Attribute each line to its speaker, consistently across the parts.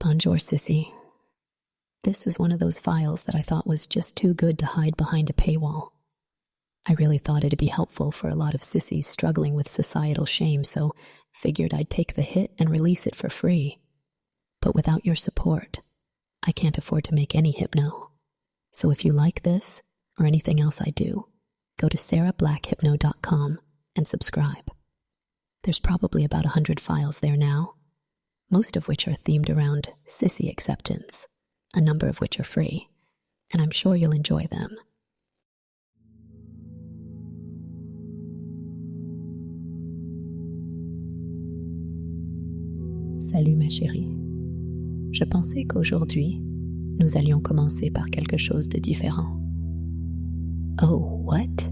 Speaker 1: Bonjour, Sissy. This is one of those files that I thought was just too good to hide behind a paywall. I really thought it'd be helpful for a lot of sissies struggling with societal shame, so figured I'd take the hit and release it for free. But without your support, I can't afford to make any hypno. So if you like this, or anything else I do, go to sarahblackhypno.com and subscribe. There's probably about 100 files there now, most of which are themed around Sissy Acceptance, a number of which are free, and I'm sure you'll enjoy them. Salut ma chérie. Je pensais qu'aujourd'hui, nous allions commencer par quelque chose de différent. Oh, what?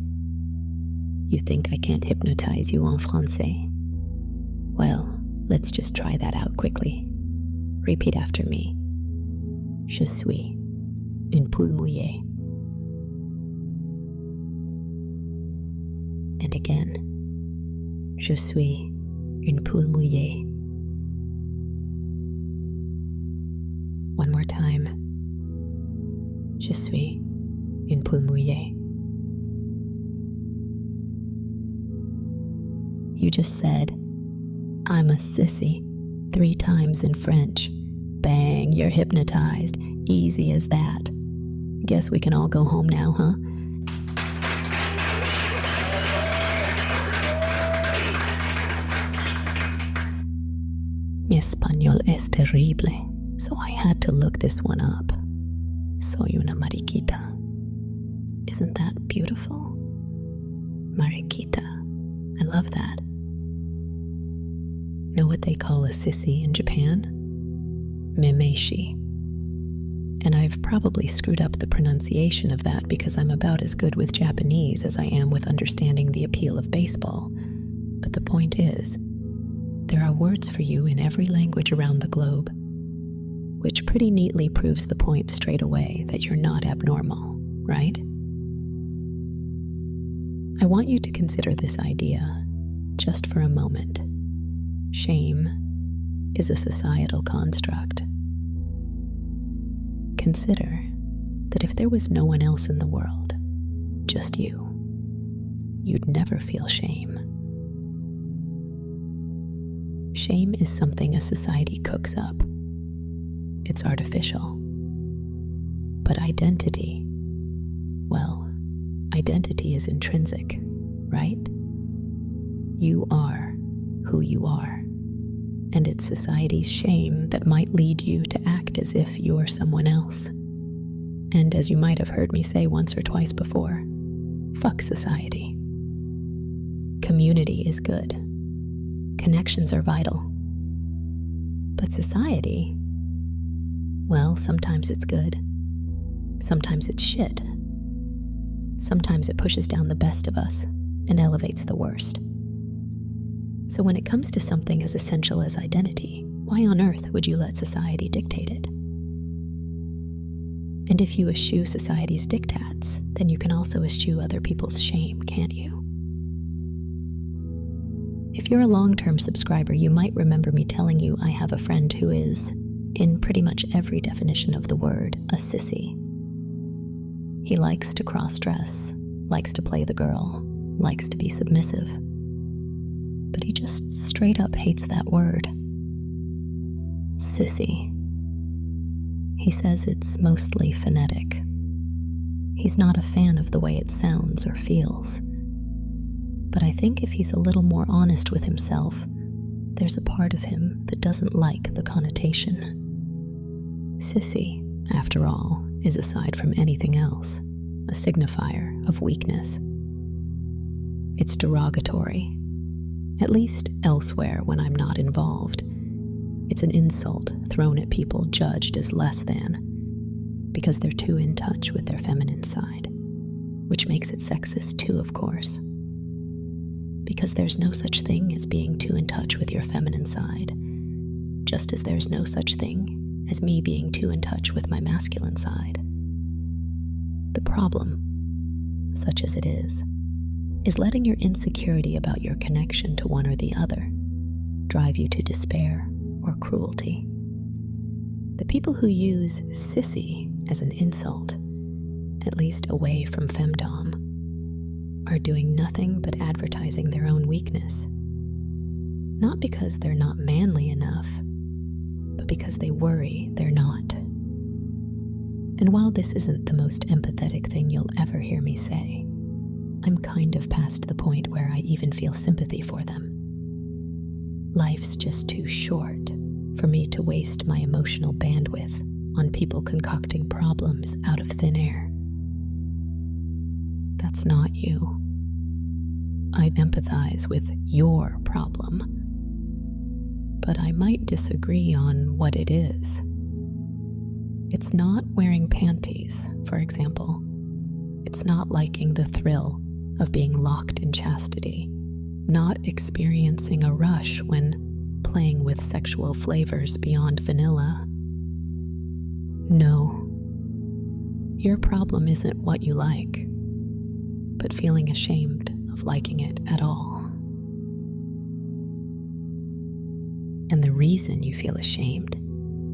Speaker 1: You think I can't hypnotize you en français? Well, let's just try that out quickly. Repeat after me. Je suis une poule mouillée. And again. Je suis une poule mouillée. One more time. Je suis une poule mouillée. You just said, I'm a sissy, 3 times in French. Bang, you're hypnotized. Easy as that. Guess we can all go home now, huh? Mi español es terrible, so I had to look this one up. Soy una mariquita. Isn't that beautiful? Mariquita. I love that. Know what they call a sissy in Japan? Memeishi. And I've probably screwed up the pronunciation of that because I'm about as good with Japanese as I am with understanding the appeal of baseball. But the point is, there are words for you in every language around the globe, which pretty neatly proves the point straight away that you're not abnormal, right? I want you to consider this idea, just for a moment. Shame is a societal construct. Consider that if there was no one else in the world, just you, you'd never feel shame. Shame is something a society cooks up. It's artificial. But identity, well, identity is intrinsic, right? You are who you are. And it's society's shame that might lead you to act as if you're someone else. And as you might have heard me say once or twice before, fuck society. Community is good. Connections are vital. But society, well, sometimes it's good. Sometimes it's shit. Sometimes it pushes down the best of us and elevates the worst. So when it comes to something as essential as identity, why on earth would you let society dictate it? And if you eschew society's diktats, then you can also eschew other people's shame, can't you? If you're a long-term subscriber, you might remember me telling you I have a friend who is, in pretty much every definition of the word, a sissy. He likes to cross-dress, likes to play the girl, likes to be submissive. But he just straight up hates that word. Sissy. He says it's mostly phonetic. He's not a fan of the way it sounds or feels. But I think if he's a little more honest with himself, there's a part of him that doesn't like the connotation. Sissy, after all, is aside from anything else, a signifier of weakness. It's derogatory. At least elsewhere when I'm not involved. It's an insult thrown at people judged as less than, because they're too in touch with their feminine side, which makes it sexist too, of course. Because there's no such thing as being too in touch with your feminine side, just as there's no such thing as me being too in touch with my masculine side. The problem, such as it is letting your insecurity about your connection to one or the other drive you to despair or cruelty. The people who use sissy as an insult, at least away from femdom, are doing nothing but advertising their own weakness. Not because they're not manly enough, but because they worry they're not. And while this isn't the most empathetic thing you'll ever hear me say, I'm kind of past the point where I even feel sympathy for them. Life's just too short for me to waste my emotional bandwidth on people concocting problems out of thin air. That's not you. I'd empathize with your problem, but I might disagree on what it is. It's not wearing panties, for example. It's not liking the thrill of being locked in chastity, not experiencing a rush when playing with sexual flavors beyond vanilla. No, your problem isn't what you like, but feeling ashamed of liking it at all. And the reason you feel ashamed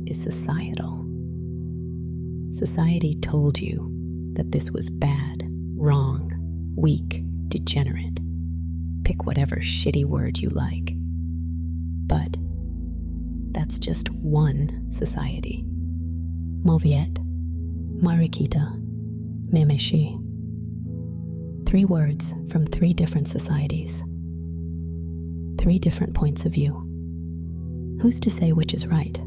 Speaker 1: is societal. Society told you that this was bad, wrong, weak, degenerate. Pick whatever shitty word you like. But that's just one society. Mauviette, Mariquita, Memeshi. 3 words from 3 different societies. 3 different points of view. Who's to say which is right?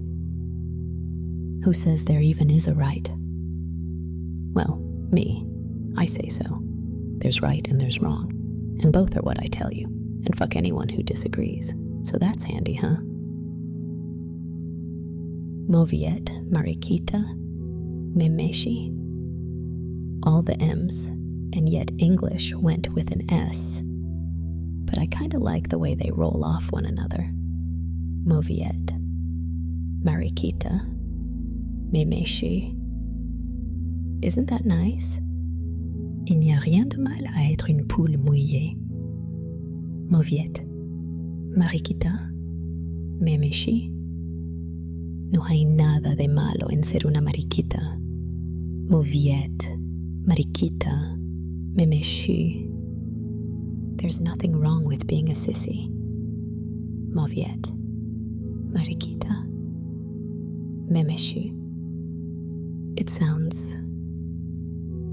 Speaker 1: Who says there even is a right? Well, me. I say so. There's right and there's wrong, and both are what I tell you, and fuck anyone who disagrees. So that's handy, huh? Mauviette, Mariquita, Memeshi. All the M's, and yet English went with an S. But I kinda like the way they roll off one another. Mauviette, Mariquita, Memeshi. Isn't that nice? Il n'y a rien de mal à être une poule mouillée. Mauviette, Mariquita, Memeshi. No hay nada de malo en ser una mariquita. Mauviette, Mariquita, Memeshi. There's nothing wrong with being a sissy. Mauviette, Mariquita, Memeshi. It sounds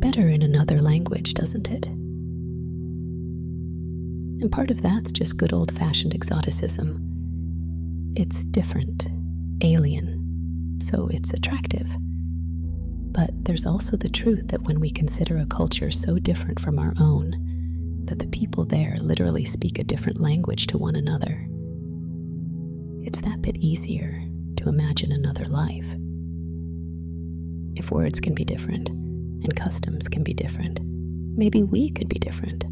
Speaker 1: better in another language, doesn't it? And part of that's just good old-fashioned exoticism. It's different, alien, so it's attractive. But there's also the truth that when we consider a culture so different from our own, that the people there literally speak a different language to one another, it's that bit easier to imagine another life. If words can be different, and customs can be different, maybe we could be different.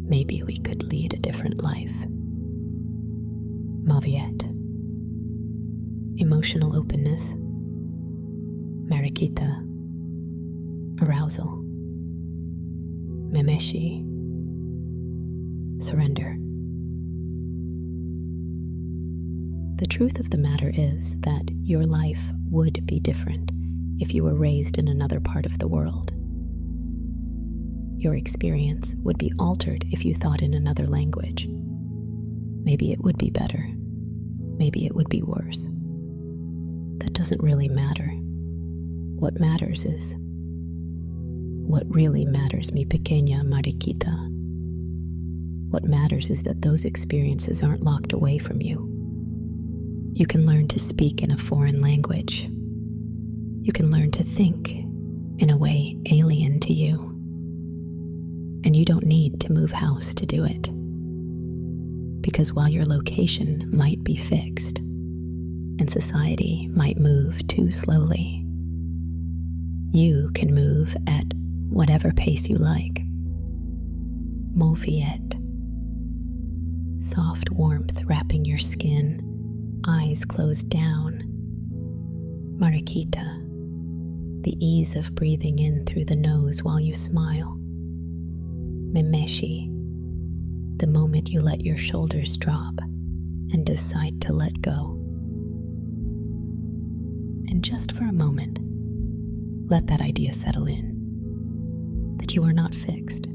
Speaker 1: Maybe we could lead a different life. Mauviette. Emotional openness. Mariquita. Arousal. Memeshi. Surrender. The truth of the matter is that your life would be different if you were raised in another part of the world. Your experience would be altered if you thought in another language. Maybe it would be better. Maybe it would be worse. That doesn't really matter. What matters is, what really matters, mi pequeña mariquita. What matters is that those experiences aren't locked away from you. You can learn to speak in a foreign language. You can learn to think in a way alien to you. And you don't need to move house to do it. Because while your location might be fixed, and society might move too slowly, you can move at whatever pace you like. Mauviette. Soft warmth wrapping your skin, eyes closed down. Mariquita. The ease of breathing in through the nose while you smile. Memeshi. The moment you let your shoulders drop and decide to let go. And just for a moment, let that idea settle in. That you are not fixed.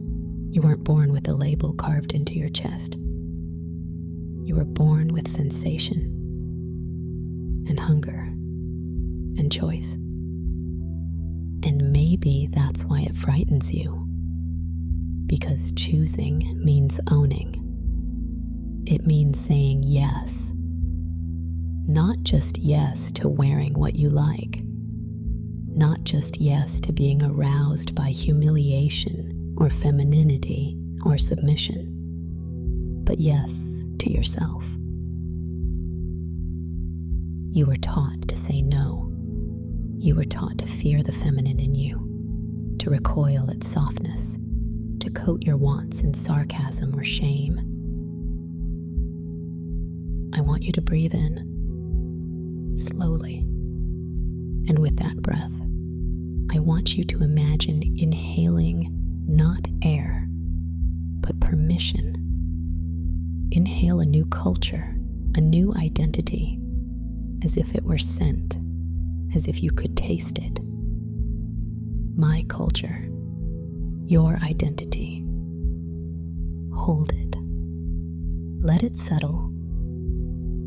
Speaker 1: You weren't born with a label carved into your chest. You were born with sensation and hunger and choice. And maybe that's why it frightens you. Because choosing means owning. It means saying yes. Not just yes to wearing what you like. Not just yes to being aroused by humiliation or femininity or submission. But yes to yourself. You were taught to say no. You were taught to fear the feminine in you, to recoil at softness, to coat your wants in sarcasm or shame. I want you to breathe in, slowly, and with that breath, I want you to imagine inhaling not air, but permission. Inhale a new culture, a new identity, as if it were scent, as if you could taste it. My culture, your identity. Hold it. Let it settle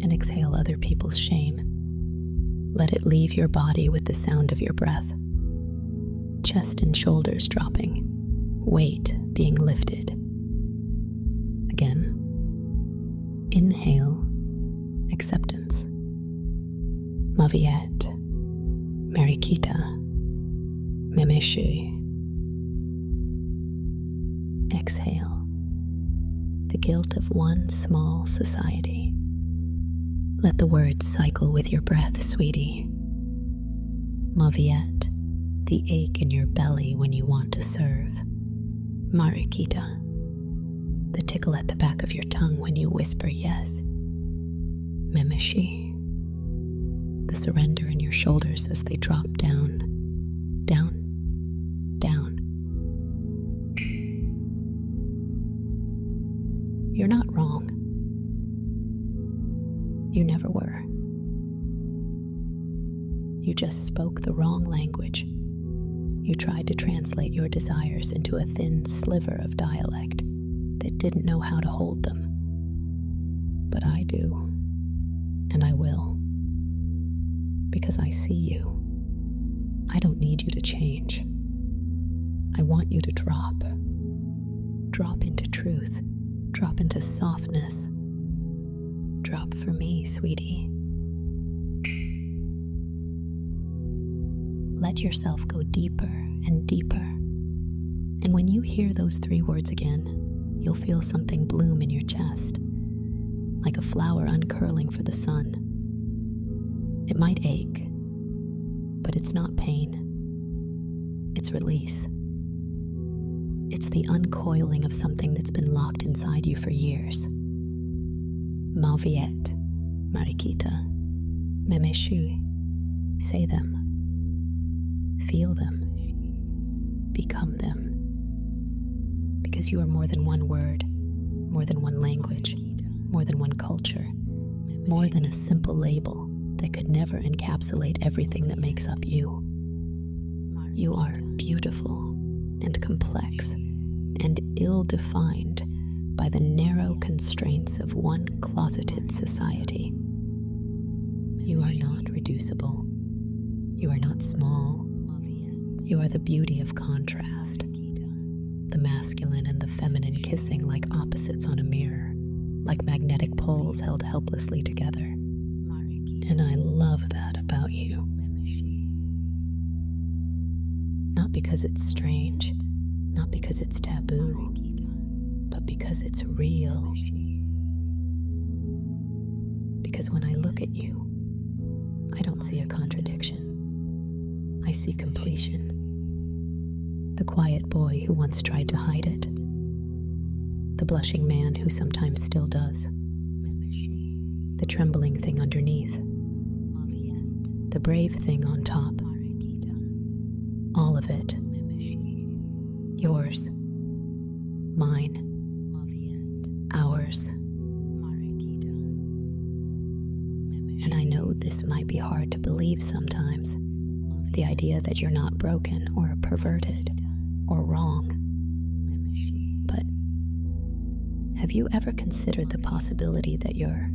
Speaker 1: and exhale other people's shame. Let it leave your body with the sound of your breath. Chest and shoulders dropping, weight being lifted. Again, inhale, acceptance. Maviet, Marikita, Memeshu. Exhale, the guilt of one small society. Let the words cycle with your breath, sweetie. Maviet, the ache in your belly when you want to serve. Marikita, the tickle at the back of your tongue when you whisper yes. Memeshi, the surrender in your shoulders as they drop down, down, down. You're not wrong. You never were. You just spoke the wrong language. You tried to translate your desires into a thin sliver of dialect that didn't know how to hold them. But I do, and I will. Because I see you. I don't need you to change. I want you to drop. Drop into truth. Drop into softness. Drop for me, sweetie. Let yourself go deeper and deeper. And when you hear those 3 words again, you'll feel something bloom in your chest, like a flower uncurling for the sun. It might ache, but it's not pain. It's release. It's the uncoiling of something that's been locked inside you for years. Malviet, Marikita, Memeshui. Say them. Feel them. Become them. Because you are more than one word, more than one language, more than one culture, more than a simple label that could never encapsulate everything that makes up you. You are beautiful and complex and ill-defined by the narrow constraints of one closeted society. You are not reducible. You are not small. You are the beauty of contrast, the masculine and the feminine kissing like opposites on a mirror, like magnetic poles held helplessly together. And I love that about you. Not because it's strange, not because it's taboo, but because it's real. Because when I look at you, I don't see a contradiction. I see completion. The quiet boy who once tried to hide it. The blushing man who sometimes still does. The trembling thing underneath. The brave thing on top. All of it. Yours. Mine. Ours. And I know this this might be hard to believe sometimes. The idea that you're not broken or perverted or wrong. But have you ever considered the possibility that you're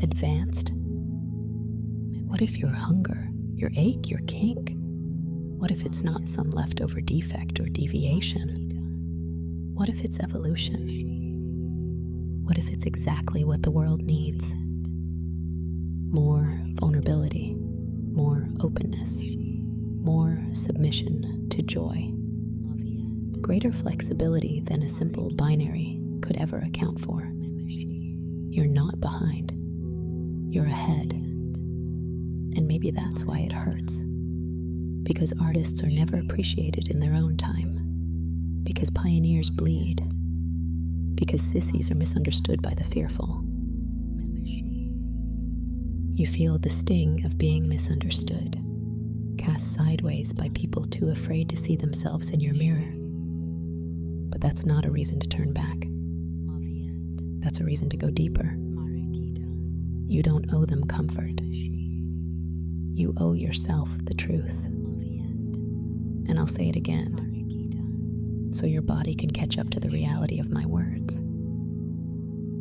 Speaker 1: advanced? What if your hunger, your ache, your kink? What if it's not some leftover defect or deviation? What if it's evolution? What if it's exactly what the world needs? More vulnerability, more openness, more submission to joy. Greater flexibility than a simple binary could ever account for. You're not behind. You're ahead. And maybe that's why it hurts. Because artists are never appreciated in their own time. Because pioneers bleed. Because sissies are misunderstood by the fearful. You feel the sting of being misunderstood, cast sideways by people too afraid to see themselves in your mirror. But that's not a reason to turn back. That's a reason to go deeper. You don't owe them comfort. You owe yourself the truth. And I'll say it again, so your body can catch up to the reality of my words.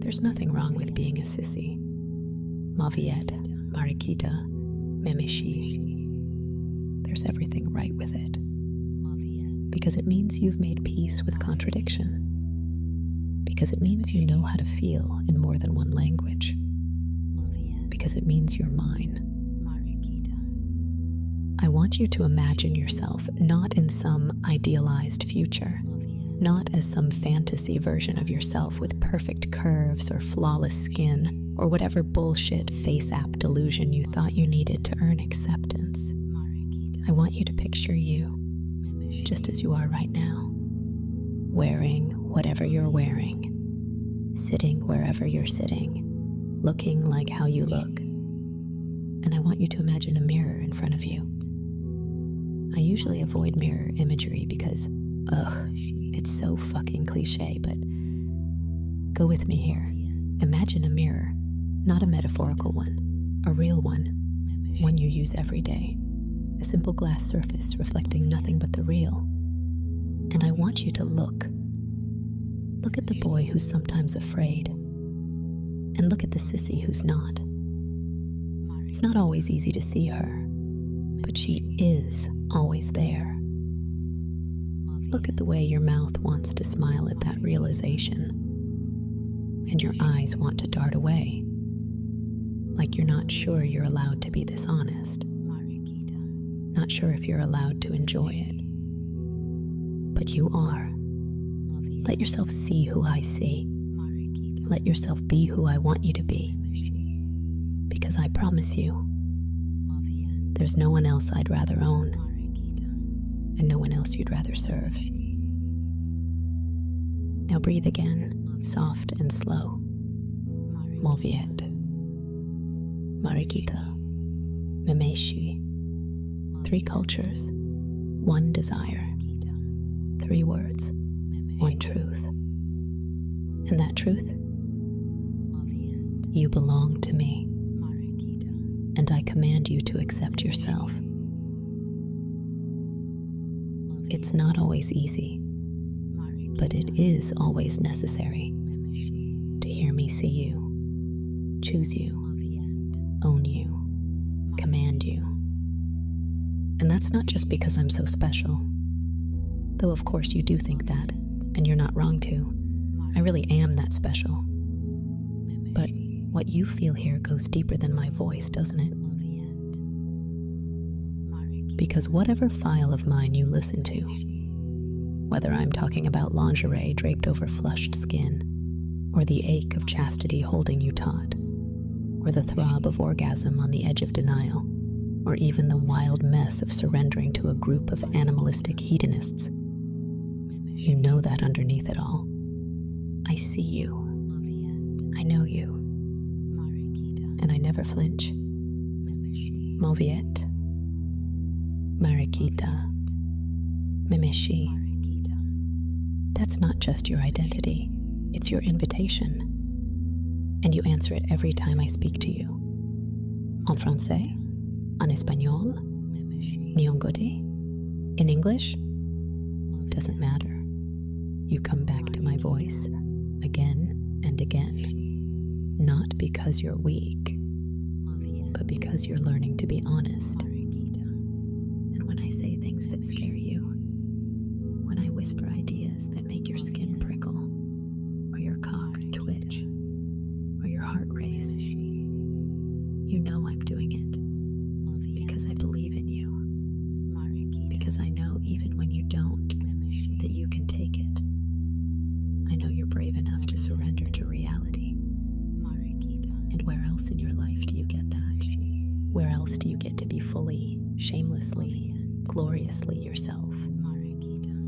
Speaker 1: There's nothing wrong with being a sissy. Maviet, Marikita, Memeshi. There's everything right with it. Because it means you've made peace with contradiction. Because it means you know how to feel in more than one language. Because it means you're mine. I want you to imagine yourself not in some idealized future, not as some fantasy version of yourself with perfect curves or flawless skin or whatever bullshit face app delusion you thought you needed to earn acceptance. I want you to picture you just as you are right now, wearing whatever you're wearing, sitting wherever you're sitting, looking like how you look. And I want you to imagine a mirror in front of you. I usually avoid mirror imagery because, it's so fucking cliche, but go with me here. Imagine a mirror, not a metaphorical one, a real one you use every day. A simple glass surface reflecting nothing but the real. And I want you to look. Look at the boy who's sometimes afraid. And look at the sissy who's not. It's not always easy to see her, but she is always there. Look at the way your mouth wants to smile at that realization, and your eyes want to dart away, like you're not sure you're allowed to be this honest, not sure if you're allowed to enjoy it. But you are. Let yourself see who I see. Let yourself be who I want you to be. Because I promise you, there's no one else I'd rather own, and no one else you'd rather serve. Now breathe again, soft and slow. Moviet, Marikita, Memeshi. 3 cultures, 1 desire. 3 words, 1 truth. And that truth? You belong to me. And I command you to accept yourself. It's not always easy, but it is always necessary to hear me see you, choose you, own you, command you. And that's not just because I'm so special, though of course you do think that, and you're not wrong to. I really am that special. But what you feel here goes deeper than my voice, doesn't it? Because whatever file of mine you listen to, whether I'm talking about lingerie draped over flushed skin, or the ache of chastity holding you taut, or the throb of orgasm on the edge of denial, or even the wild mess of surrendering to a group of animalistic hedonists, you know that underneath it all, I see you. I know you. And I never flinch. Moviet, Marikita, Memeshi. That's not just your identity, it's your invitation. And you answer it every time I speak to you. En français? En espagnol? Nyongode? In English? Doesn't matter. You come back to my voice again and again. Not because you're weak, but because you're learning to be honest. And when I say things that scare you, when I whisper ideas that make your skin prickle, or your cock twitch, or your heart race, you know I'm doing it because I believe in you. Because I know even when you don't, that you can take it. I know you're brave enough to surrender to reality. And where else in your life do you get that? Where else do you get to be fully, shamelessly, gloriously yourself?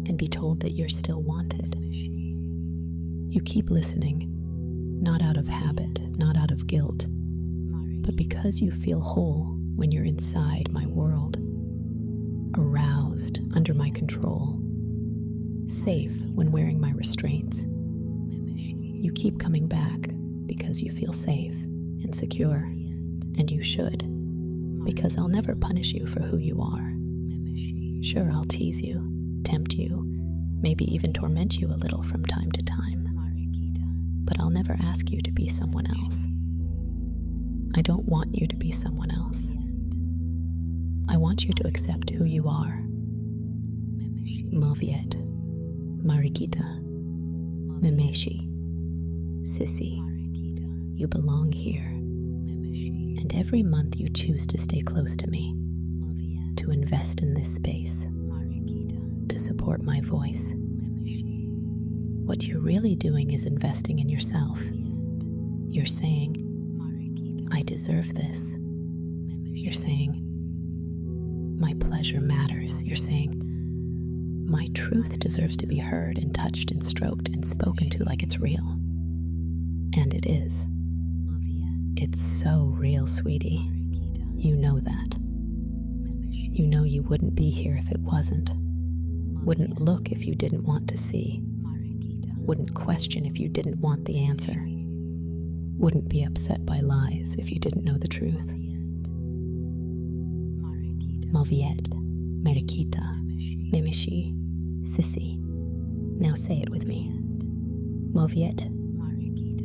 Speaker 1: And be told that you're still wanted. You keep listening, not out of habit, not out of guilt, but because you feel whole when you're inside my world, aroused under my control, safe when wearing my restraints. You keep coming back because you feel safe and secure, and you should, because I'll never punish you for who you are. Sure, I'll tease you, tempt you, maybe even torment you a little from time to time, but I'll never ask you to be someone else. I don't want you to be someone else. I want you to accept who you are. Moviet, Mariquita, Memeshi, Sissy, you belong here. And every month you choose to stay close to me, to invest in this space, to support my voice. What you're really doing is investing in yourself. You're saying, I deserve this. You're saying, my pleasure matters. You're saying, my truth deserves to be heard and touched and stroked and spoken to like it's real. And it is. It's so real, sweetie. You know that. You know you wouldn't be here if it wasn't. Wouldn't look if you didn't want to see. Wouldn't question if you didn't want the answer. Wouldn't be upset by lies if you didn't know the truth. Moviet, Mariquita, Memeshi, Sissy. Now say it with me. Moviet,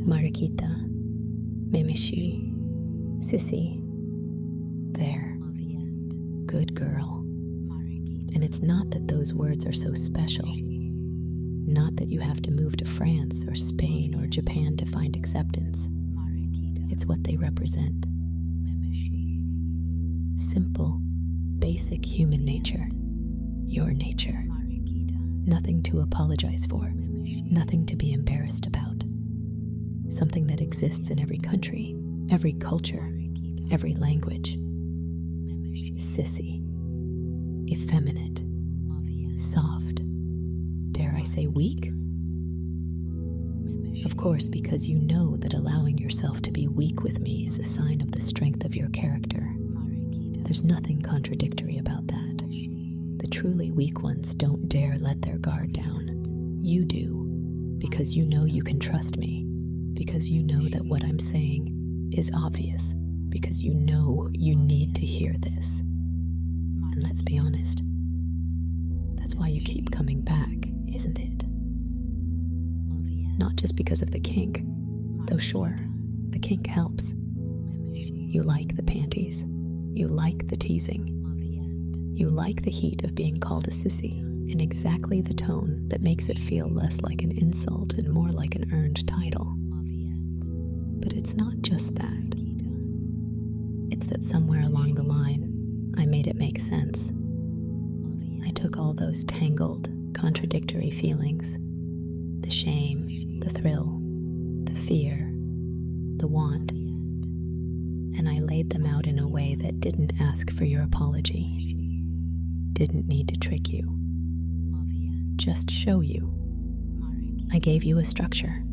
Speaker 1: Mariquita, Memeshi, Sissy. There. Good girl. And it's not that those words are so special. Not that you have to move to France or Spain or Japan to find acceptance. It's what they represent. Simple, basic human nature. Your nature. Nothing to apologize for. Nothing to be embarrassed about. Something that exists in every country, every culture, every language. Sissy. Effeminate. Soft. Dare I say weak? Of course, because you know that allowing yourself to be weak with me is a sign of the strength of your character. There's nothing contradictory about that. The truly weak ones don't dare let their guard down. You do, because you know you can trust me, because you know that what I'm saying is obvious, because you know you need to hear this. And let's be honest, that's why you keep coming back, isn't it? Not just because of the kink, though sure, the kink helps. You like the panties. You like the teasing. You like the heat of being called a sissy in exactly the tone that makes it feel less like an insult and more like an earned title. But it's not just that. It's that somewhere along the line, I made it make sense. I took all those tangled, contradictory feelings, the shame, the thrill, the fear, the want, and I laid them out in a way that didn't ask for your apology, didn't need to trick you, just show you. I gave you a structure,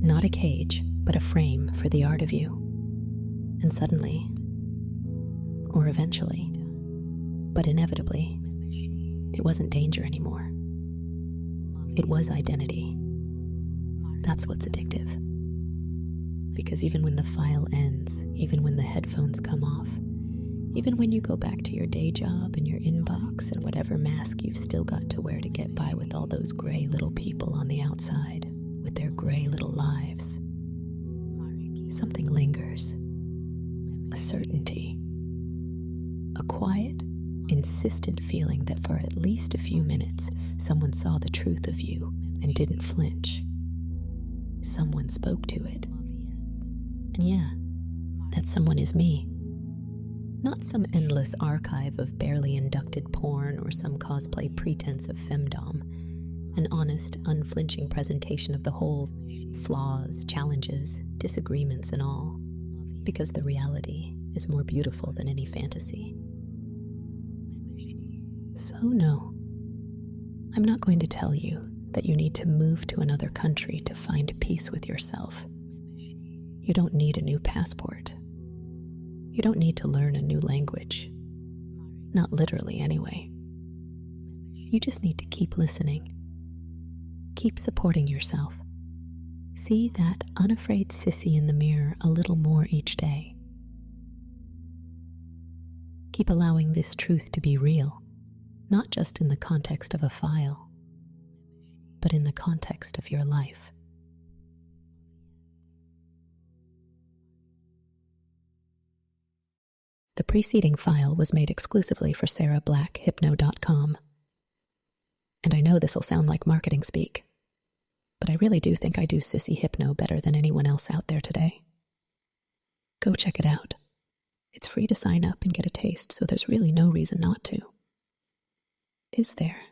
Speaker 1: not a cage, but a frame for the art of you. And suddenly, or eventually, but inevitably, it wasn't danger anymore. It was identity. That's what's addictive. Because even when the file ends, even when the headphones come off, even when you go back to your day job and your inbox and whatever mask you've still got to wear to get by with all those gray little people on the outside, with their gray little lives, something lingers. A certainty. A quiet, insistent feeling that for at least a few minutes, someone saw the truth of you and didn't flinch. Someone spoke to it. And yeah, that someone is me. Not some endless archive of barely inducted porn or some cosplay pretense of femdom. An honest, unflinching presentation of the whole, flaws, challenges, disagreements and all. Because the reality is more beautiful than any fantasy. So no, I'm not going to tell you that you need to move to another country to find peace with yourself. You don't need a new passport. You don't need to learn a new language. Not literally, anyway. You just need to keep listening. Keep supporting yourself. See that unafraid Sissy in the mirror a little more each day. Keep allowing this truth to be real, not just in the context of a file, but in the context of your life. The preceding file was made exclusively for SarahBlackHypno.com. And I know this'll sound like marketing speak, but I really do think I do Sissy Hypno better than anyone else out there today. Go check it out. It's free to sign up and get a taste, so there's really no reason not to. Is there?